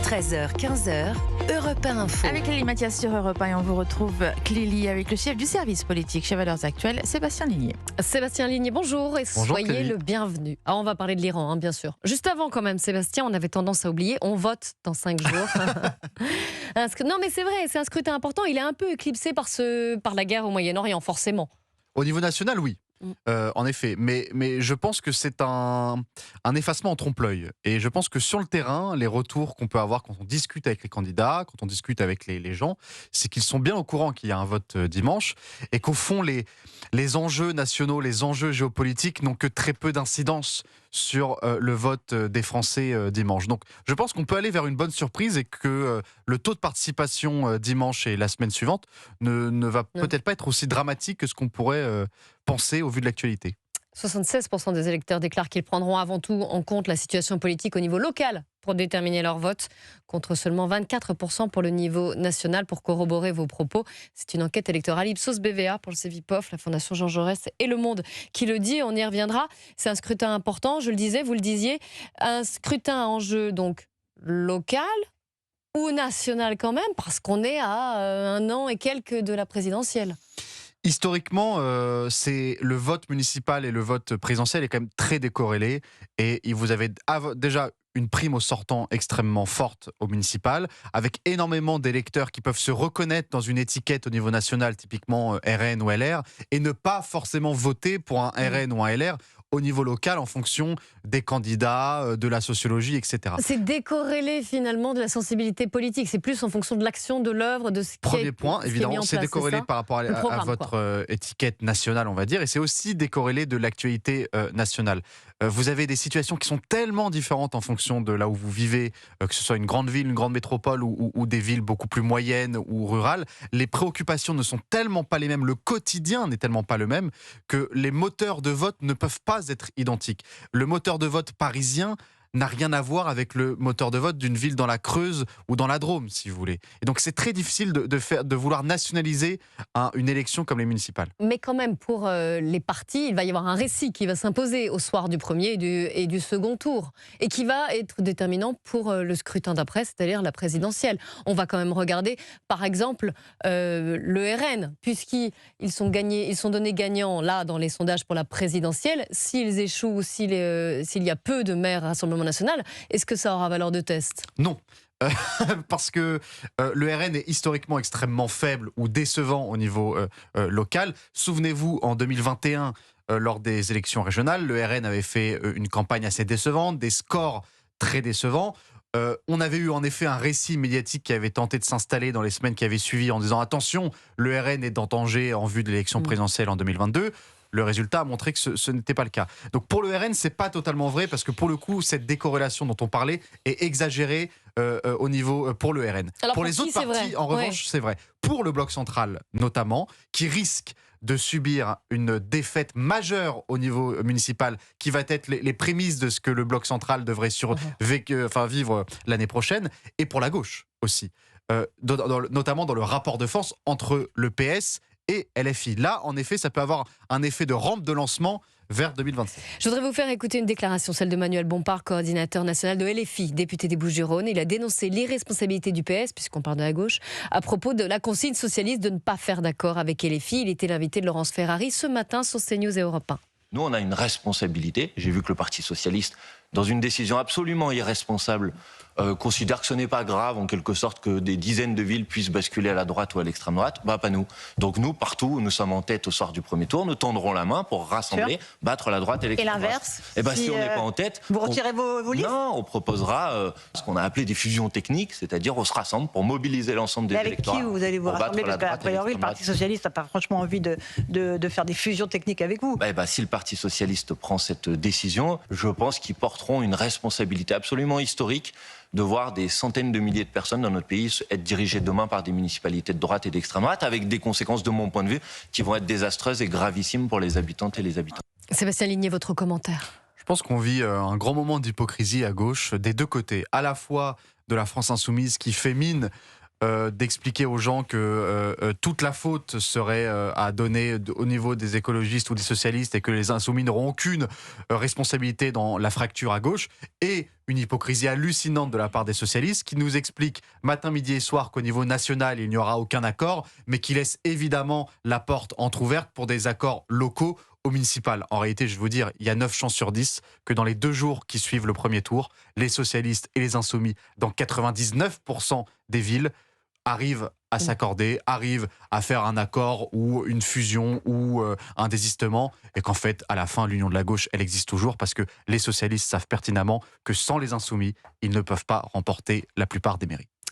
13h, 15h, Europe 1 Info. Avec Clélie Mathias sur Europe 1 et on vous retrouve Clélie avec le chef du service politique chez Valeurs Actuelles, Sébastien Ligné. Sébastien Ligné, bonjour et soyez Clélie. le bienvenu. On va parler de l'Iran, bien sûr. Juste avant quand même, Sébastien, on avait tendance à oublier, on vote dans 5 jours. Non mais c'est vrai, c'est un scrutin important, il est un peu éclipsé par la guerre au Moyen-Orient, forcément. Au niveau national, oui. En effet, mais je pense que c'est un effacement en trompe-l'œil. Et je pense que sur le terrain, les retours qu'on peut avoir quand on discute avec les candidats, quand on discute avec les gens, c'est qu'ils sont bien au courant qu'il y a un vote dimanche et qu'au fond, les enjeux nationaux, les enjeux géopolitiques n'ont que très peu d'incidence sur le vote des Français dimanche. Donc je pense qu'on peut aller vers une bonne surprise et que le taux de participation dimanche et la semaine suivante ne va peut-être pas être aussi dramatique que ce qu'on pourrait penser au vu de l'actualité. 76% des électeurs déclarent qu'ils prendront avant tout en compte la situation politique au niveau local pour déterminer leur vote, contre seulement 24% pour le niveau national. Pour corroborer vos propos, c'est une enquête électorale Ipsos BVA pour le Cevipof, la Fondation Jean Jaurès et Le Monde qui le dit, on y reviendra. C'est un scrutin important, je le disais, vous le disiez, un scrutin en jeu donc local ou national quand même, parce qu'on est à un an et quelques de la présidentielle. Historiquement, c'est le vote municipal et le vote présidentiel est quand même très décorrélé et vous avez déjà une prime au sortant extrêmement forte au municipal, avec énormément d'électeurs qui peuvent se reconnaître dans une étiquette au niveau national, typiquement RN ou LR, et ne pas forcément voter pour un RN ou un LR au niveau local en fonction des candidats, de la sociologie, etc. C'est décorrélé finalement de la sensibilité politique, c'est plus en fonction de l'action, de l'œuvre, de ce qui Premier point, évidemment, c'est décorrélé par rapport à votre étiquette nationale, on va dire, et c'est aussi décorrélé de l'actualité nationale. Vous avez des situations qui sont tellement différentes en fonction de là où vous vivez, que ce soit une grande ville, une grande métropole ou des villes beaucoup plus moyennes ou rurales. Les préoccupations ne sont tellement pas les mêmes, le quotidien n'est tellement pas le même, que les moteurs de vote ne peuvent pas être identiques. Le moteur de vote parisien n'a rien à voir avec le moteur de vote d'une ville dans la Creuse ou dans la Drôme, si vous voulez. Et donc c'est très difficile de vouloir nationaliser une élection comme les municipales. Mais quand même, pour les partis, il va y avoir un récit qui va s'imposer au soir du premier et du second tour, et qui va être déterminant pour le scrutin d'après, c'est-à-dire la présidentielle. On va quand même regarder, par exemple, le RN, puisqu'ils sont donnés gagnants, là, dans les sondages pour la présidentielle. S'ils échouent, s'il y a peu de maires Rassemblement national, est-ce que ça aura valeur de test ? Non. Parce que le RN est historiquement extrêmement faible ou décevant au niveau local. Souvenez-vous, en 2021, lors des élections régionales, le RN avait fait une campagne assez décevante, des scores très décevants. On avait eu en effet un récit médiatique qui avait tenté de s'installer dans les semaines qui avaient suivi en disant « Attention, le RN est en danger en vue de l'élection présidentielle en 2022 ». Le résultat a montré que ce n'était pas le cas. Donc pour le RN, c'est pas totalement vrai parce que pour le coup, cette décorrélation dont on parlait est exagérée au niveau pour le RN. Alors pour les autres partis, en revanche, c'est vrai. Pour le bloc central notamment, qui risque de subir une défaite majeure au niveau municipal, qui va être les prémices de ce que le bloc central devrait vivre l'année prochaine, et pour la gauche aussi, notamment dans le rapport de force entre le PS et LFI. Là, en effet, ça peut avoir un effet de rampe de lancement vers 2027. Je voudrais vous faire écouter une déclaration, celle de Manuel Bompard, coordinateur national de LFI, député des Bouches-du-Rhône. Il a dénoncé l'irresponsabilité du PS, puisqu'on parle de la gauche, à propos de la consigne socialiste de ne pas faire d'accord avec LFI. Il était l'invité de Laurence Ferrari ce matin sur CNews et Europe 1. Nous, on a une responsabilité. J'ai vu que le Parti socialiste, dans une décision absolument irresponsable, considère que ce n'est pas grave, en quelque sorte, que des dizaines de villes puissent basculer à la droite ou à l'extrême droite. Pas nous. Donc nous, partout où nous sommes en tête au soir du premier tour, nous tendrons la main pour rassembler, battre la droite et l'extrême droite. Et l'inverse, si on n'est pas en tête... Vous retirez vos listes ? Non, on proposera ce qu'on a appelé des fusions techniques, c'est-à-dire on se rassemble pour mobiliser l'ensemble des électeurs. Avec qui vous allez vous rassembler ? Parce qu'a priori, le Parti socialiste n'a pas franchement envie de faire des fusions techniques avec vous. Si le Parti socialiste prend cette décision, je pense qu'ils porteront une responsabilité absolument historique de voir des centaines de milliers de personnes dans notre pays être dirigées demain par des municipalités de droite et d'extrême droite, avec des conséquences, de mon point de vue, qui vont être désastreuses et gravissimes pour les habitantes et les habitants. Sébastien Ligné, votre commentaire ? Je pense qu'on vit un grand moment d'hypocrisie à gauche, des deux côtés. À la fois de la France insoumise qui fait mine d'expliquer aux gens que toute la faute serait à donner au niveau des écologistes ou des socialistes et que les insoumis n'auront aucune responsabilité dans la fracture à gauche, et une hypocrisie hallucinante de la part des socialistes qui nous expliquent matin, midi et soir qu'au niveau national, il n'y aura aucun accord, mais qui laissent évidemment la porte entrouverte pour des accords locaux au municipal. En réalité, je vais vous dire, il y a 9 chances sur 10 que dans les 2 jours qui suivent le premier tour, les socialistes et les insoumis, dans 99% des villes, arrivent à s'accorder, arrivent à faire un accord ou une fusion ou un désistement, et qu'en fait, à la fin, l'union de la gauche, elle existe toujours parce que les socialistes savent pertinemment que sans les insoumis, ils ne peuvent pas remporter la plupart des mairies.